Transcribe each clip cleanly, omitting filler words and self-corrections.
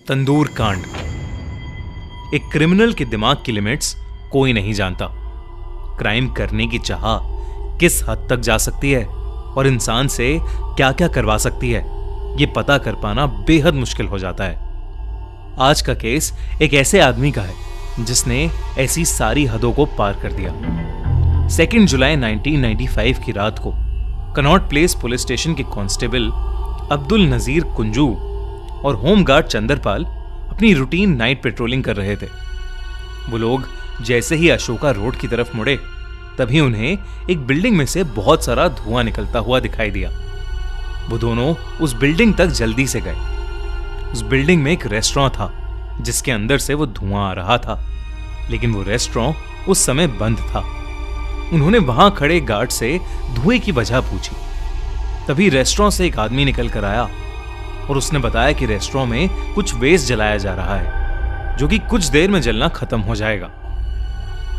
तंदूर कांड। एक क्रिमिनल के दिमाग की लिमिट्स कोई नहीं जानता। क्राइम करने की चाह किस हद तक जा सकती है और इंसान से क्या क्या करवा सकती है, यह पता कर पाना बेहद मुश्किल हो जाता है। आज का केस एक ऐसे आदमी का है जिसने ऐसी सारी हदों को पार कर दिया। 2 जुलाई 1995 की रात को कनॉट प्लेस पुलिस स्टेशन के कांस्टेबल अब्दुल नजीर कुंजू और होमगार्ड चंदरपाल अपनी रूटीन नाइट पेट्रोलिंग कर रहे थे। वो लोग जैसे ही अशोका रोड की तरफ मुड़े तभी उन्हें एक बिल्डिंग में से बहुत सारा धुआं निकलता हुआ दिखाई दिया। वो दोनों उस बिल्डिंग तक जल्दी से गए। उस बिल्डिंग में एक रेस्टोरेंट था जिसके अंदर से वो धुआं आ रहा था, लेकिन वो रेस्टोरेंट उस समय बंद था। उन्होंने वहां खड़े गार्ड से धुएं की वजह पूछी। तभी रेस्टोरेंट से एक आदमी निकल कर आया और उसने बताया कि रेस्टोरेंट में कुछ वेस्ट जलाया जा रहा है जो कि कुछ देर में जलना खत्म हो जाएगा।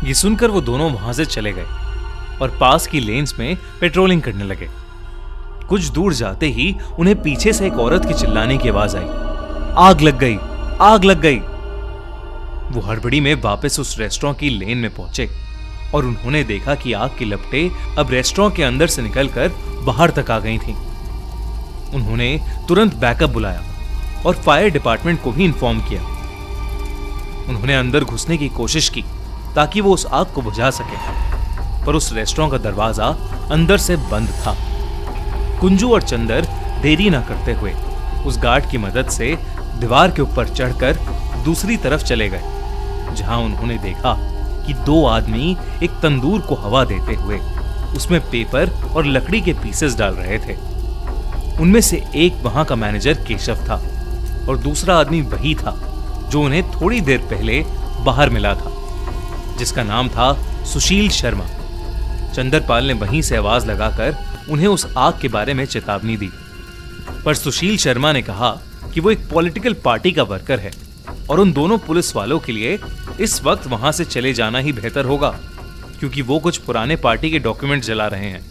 ये सुनकर वो दोनों वहां से चले गए और पास की लेन्स में पेट्रोलिंग करने लगे। कुछ दूर जाते ही उन्हें पीछे से एक औरत की चिल्लाने की आवाज आई, आग लग गई, आग लग गई। वो हड़बड़ी में वापस उस रेस्टोरेंट की लेन में पहुंचे और उन्होंने देखा कि आग की लपटें अब रेस्टोरेंट के अंदर से निकलकर बाहर तक आ गई थीं। उन्होंने तुरंत बैकअप बुलाया और फायर डिपार्टमेंट को भी इन्फॉर्म किया। उन्होंने अंदर घुसने की कोशिश की ताकि वो उस आग को बुझा सके, पर उस रेस्टोरेंट का दरवाजा अंदर से बंद था। कुंजू और चंदर देरी ना करते हुए उस गार्ड की मदद से दीवार के ऊपर चढ़कर दूसरी तरफ चले गए, जहां उन्होंने देखा कि 2 आदमी एक तंदूर को हवा देते हुए उसमें पेपर और लकड़ी के पीसेस डाल रहे थे। उनमें से एक वहां का मैनेजर केशव था और दूसरा आदमी वही था जो उन्हें थोड़ी देर पहले बाहर मिला था, जिसका नाम था सुशील शर्मा। चंदरपाल ने वहीं से आवाज लगाकर उन्हें उस आग के बारे में चेतावनी दी, पर सुशील शर्मा ने कहा कि वो एक पॉलिटिकल पार्टी का वर्कर है और उन दोनों पुलिस वालों के लिए इस वक्त वहां से चले जाना ही बेहतर होगा, क्योंकि वो कुछ पुराने पार्टी के डॉक्यूमेंट जला रहे हैं।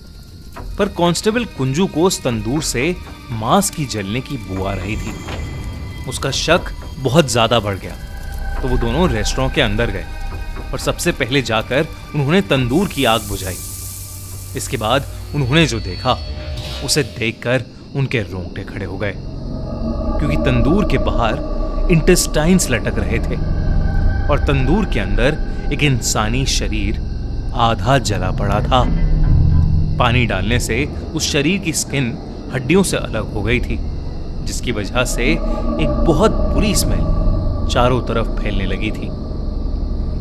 पर कांस्टेबल कुंजू को उस तंदूर से मांस की जलने की बू आ रही थी। उसका शक बहुत ज्यादा बढ़ गया, तो वो दोनों रेस्टोरेंट के अंदर गए और सबसे पहले जाकर उन्होंने तंदूर की आग बुझाई। इसके बाद उन्होंने जो देखा उसे देखकर उनके रोंगटे खड़े हो गए, क्योंकि तंदूर के बाहर इंटेस्टाइन्स लटक रहे थे और तंदूर के अंदर एक इंसानी शरीर आधा जला पड़ा था। पानी डालने से उस शरीर की स्किन हड्डियों से अलग हो गई थी, जिसकी वजह से एक बहुत बुरी स्मेल चारों तरफ फैलने लगी थी।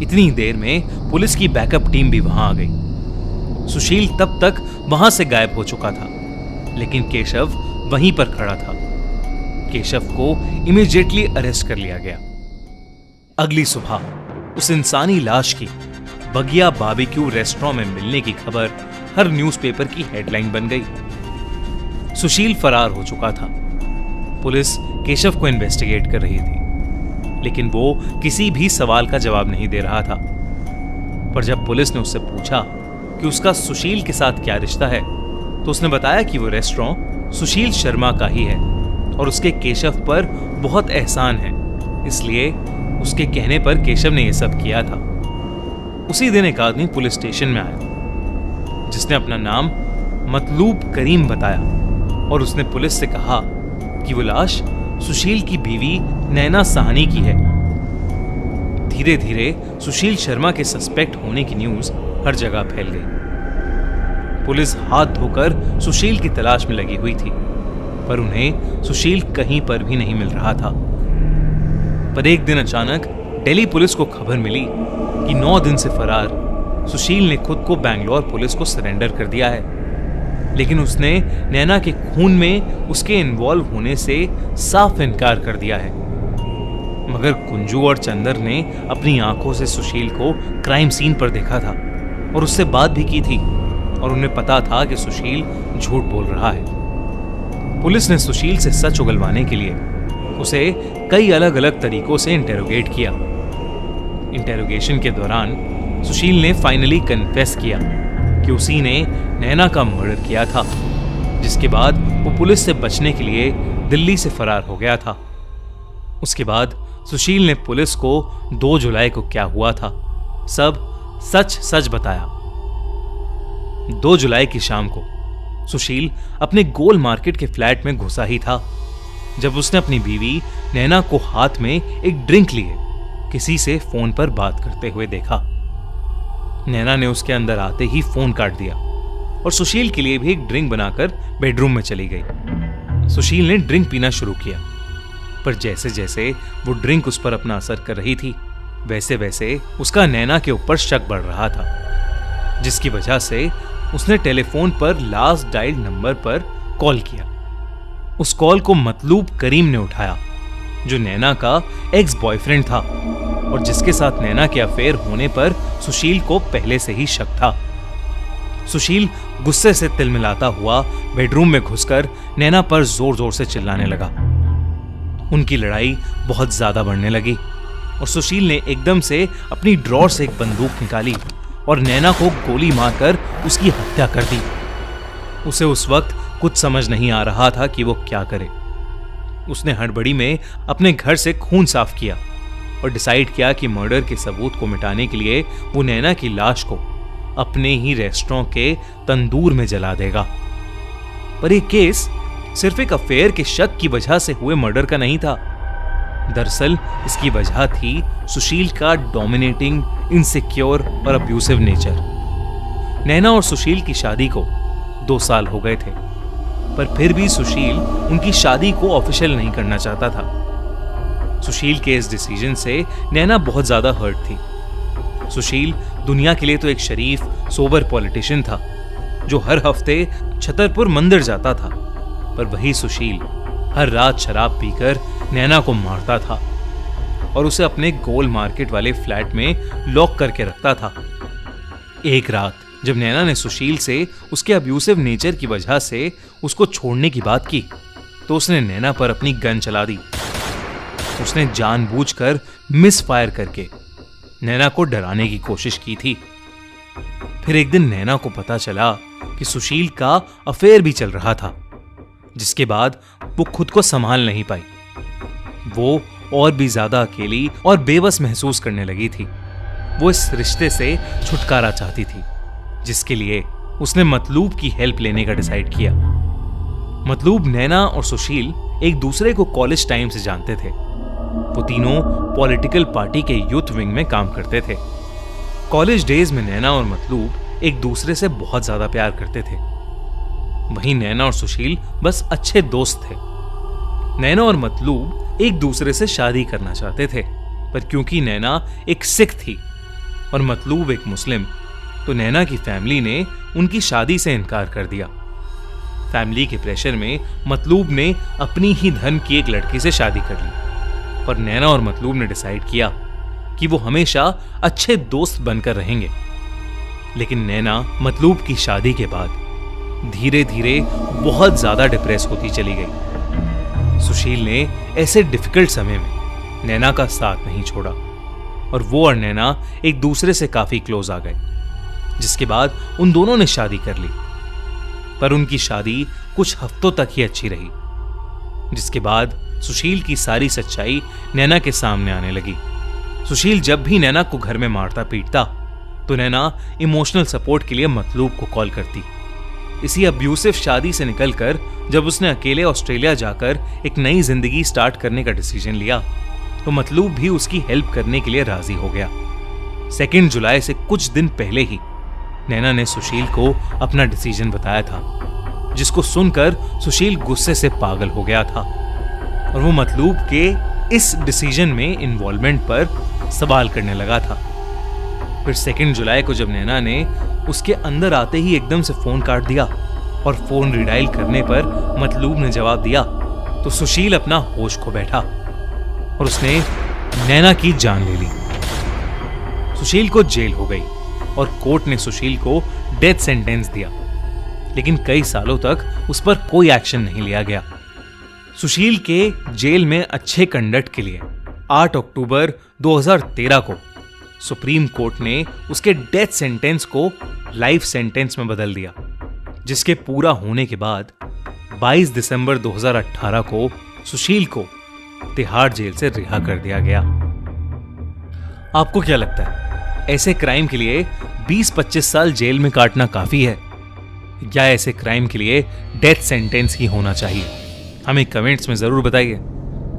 इतनी देर में पुलिस की बैकअप टीम भी वहां आ गई। सुशील तब तक वहां से गायब हो चुका था, लेकिन केशव वहीं पर खड़ा था। केशव को इमीडिएटली अरेस्ट कर लिया गया। अगली सुबह उस इंसानी लाश की बगिया बारबेक्यू रेस्टोरेंट में मिलने की खबर हर न्यूज़पेपर की हेडलाइन बन गई। सुशील फरार हो चुका था। पुलिस केशव को इन्वेस्टिगेट कर रही थी, लेकिन वो किसी भी सवाल का जवाब नहीं दे रहा था। पर जब पुलिस ने उससे पूछा कि उसका सुशील के साथ क्या रिश्ता है, तो उसने बताया कि वो रेस्टोरेंट सुशील शर्मा का ही है और उसके केशव पर बहुत एहसान है, इसलिए उसके कहने पर केशव ने यह सब किया था। उसी दिन एक आदमी पुलिस स्टेशन में आया जिसने अपना नाम मतलूब करीम बताया और उसने पुलिस से कहा कि वो लाश सुशील की बीवी नैना साहनी की है। धीरे धीरे सुशील शर्मा के सस्पेक्ट होने की न्यूज हर जगह फैल गई। पुलिस हाथ धोकर सुशील की तलाश में लगी हुई थी, पर उन्हें सुशील कहीं पर भी नहीं मिल रहा था। पर एक दिन अचानक दिल्ली पुलिस को खबर मिली कि 9 दिन से फरार सुशील ने खुद को बैंगलोर पुलिस को सरेंडर कर दिया है, लेकिन उसने नैना के खून में उसके इन्वॉल्व होने से साफ इनकार कर दिया है। मगर कुंजू और चंदर ने अपनी आंखों से सुशील को क्राइम सीन पर देखा था और उससे बात भी की थी, और उन्हें पता था कि सुशील झूठ बोल रहा है। पुलिस ने सुशील से सच उगलवाने के लिए उसे कई अलग अलग तरीकों से इंटेरोगेट किया। इंटेरोगेशन के दौरान सुशील ने फाइनली कन्फेस किया कि उसी ने नैना का मर्डर किया था, जिसके बाद वो पुलिस से बचने के लिए दिल्ली से फरार हो गया था। उसके बाद सुशील ने पुलिस को 2 जुलाई को क्या हुआ था सब सच सच बताया। 2 जुलाई की शाम को सुशील अपने गोल मार्केट के फ्लैट में घुसा ही था जब उसने अपनी बीवी नैना को हाथ में एक ड्रिंक लिए किसी से फोन पर बात करते हुए देखा। नैना ने उसके अंदर आते ही फोन काट दिया और सुशील के लिए भी एक ड्रिंक बनाकर बेडरूम में चली गई। सुशील ने ड्रिंक पीना शुरू किया, पर जैसे जैसे वो ड्रिंक उस पर अपना असर कर रही थी वैसे वैसे उसका नैना के ऊपर शक बढ़ रहा था, जिसकी वजह से उसने टेलीफोन पर लास्ट डायल्ड नंबर पर कॉल किया। उस कॉल को मतलूब करीम ने उठाया, जो नैना का एक्स बॉयफ्रेंड था और जिसके साथ नैना के अफेयर होने पर सुशील को पहले से ही शक था। सुशील गुस्से से तिलमिलाता हुआ बेडरूम में घुसकर नैना पर जोर जोर से चिल्लाने लगा। उनकी लड़ाई बहुत ज्यादा बढ़ने लगी और सुशील ने एकदम से अपनी ड्रॉर से एक बंदूक निकाली और नैना को गोली मारकर उसकी हत्या कर दी। उसे उस वक्त कुछ समझ नहीं आ रहा था कि वो क्या करे। उसने हड़बड़ी में अपने घर से खून साफ किया और डिसाइड किया कि मर्डर के सबूत को मिटाने के लिए वो नैना की लाश को अपने ही रेस्टोरेंट के तंदूर में जला देगा। पर यह केस सिर्फ एक अफेयर के शक की वजह से हुए मर्डर का नहीं था। दरअसल इसकी वजह थी सुशील का डोमिनेटिंग, इनसिक्योर और अब्यूसिव नेचर। नैना और सुशील की शादी को 2 साल हो गए थे, पर फिर भी सुशील उनकी शादी को ऑफिशियल नहीं करना चाहता था। सुशील के इस डिसीजन से नैना बहुत ज्यादा हर्ट थी। सुशील दुनिया के लिए तो एक शरीफ, सोबर पॉलिटिशियन था जो हर हफ्ते छतरपुर मंदिर जाता था, पर वही सुशील हर रात शराब पीकर नैना को मारता था और उसे अपने गोल मार्केट वाले फ्लैट में लॉक करके रखता था। एक रात जब नैना ने सुशील से उसके अब्यूसिव नेचर की वजह से उसको छोड़ने की बात की, तो उसने नैना पर अपनी गन चला दी। उसने जानबूझकर मिस फायर करके नैना को डराने की कोशिश की थी। फिर एक दिन नैना को पता चला कि सुशील का अफेयर भी चल रहा था, जिसके बाद वो खुद को संभाल नहीं पाई। वो और भी ज्यादा अकेली और बेबस महसूस करने लगी थी। वो इस रिश्ते से छुटकारा चाहती थी, जिसके लिए उसने मतलूब की हेल्प लेने का डिसाइड किया। मतलूब नैना और सुशील एक दूसरे को कॉलेज टाइम से जानते थे। वो तीनों पॉलिटिकल पार्टी के यूथ विंग में काम करते थे। कॉलेज डेज में नैना और मतलूब एक दूसरे से बहुत ज्यादा प्यार करते थे। वहीं नैना और सुशील बस अच्छे दोस्त थे। नैना और मतलूब एक दूसरे से शादी करना चाहते थे, पर क्योंकि नैना एक सिख थी और मतलूब एक मुस्लिम, तो नैना की फैमिली ने उनकी शादी से इनकार कर दिया। फैमिली के प्रेशर में मतलूब ने अपनी ही धर्म की एक लड़की से शादी कर ली, पर नैना और मतलूब ने डिसाइड किया कि वो हमेशा अच्छे दोस्त बनकर रहेंगे। लेकिन नैना मतलूब की शादी के बाद धीरे धीरे बहुत ज्यादा डिप्रेस होती चली गई। सुशील ने ऐसे डिफिकल्ट समय में नैना का साथ नहीं छोड़ा और वो और नैना एक दूसरे से काफी क्लोज आ गए, जिसके बाद उन दोनों ने शादी कर ली। पर उनकी शादी कुछ हफ्तों तक ही अच्छी रही, जिसके बाद सुशील की सारी सच्चाई नैना के सामने आने लगी। सुशील जब भी नैना को घर में मारता पीटता, तो नैना इमोशनल सपोर्ट के लिए मतलूब को कॉल करती। इसी अब्यूसिव शादी से निकलकर जब उसने अकेले ऑस्ट्रेलिया जाकर एक नई जिंदगी स्टार्ट करने का डिसीजन लिया, तो मतलूब भी उसकी हेल्प करने के लिए राजी हो गया। 2 जुलाई से कुछ दिन पहले ही नैना ने सुशील को अपना डिसीजन बताया था, जिसको सुनकर सुशील गुस्से से पागल हो गया था और वो मतलूब के इस डिसीजन में इन्वॉल्वमेंट पर सवाल करने लगा था। फिर 2 जुलाई को जब नैना ने उसके अंदर आते ही एकदम से फोन काट दिया और फोन रिडायल करने पर मतलूब ने जवाब दिया, तो सुशील अपना होश खो बैठा और उसने नैना की जान ले ली। सुशील को जेल हो गई और कोर्ट ने सुशील को डेथ सेंटेंस दिया, लेकिन कई सालों तक उस पर कोई एक्शन नहीं लिया गया। सुशील के जेल में अच्छे कंडक्ट के लिए 8 अक्टूबर 2013 को सुप्रीम कोर्ट ने उसके डेथ सेंटेंस को लाइफ सेंटेंस में बदल दिया, जिसके पूरा होने के बाद 22 दिसंबर 2018 को सुशील को तिहाड़ जेल से रिहा कर दिया गया। आपको क्या लगता है, ऐसे क्राइम के लिए 20-25 साल जेल में काटना काफी है, या ऐसे क्राइम के लिए डेथ सेंटेंस ही होना चाहिए? हमें कमेंट्स में जरूर बताइए।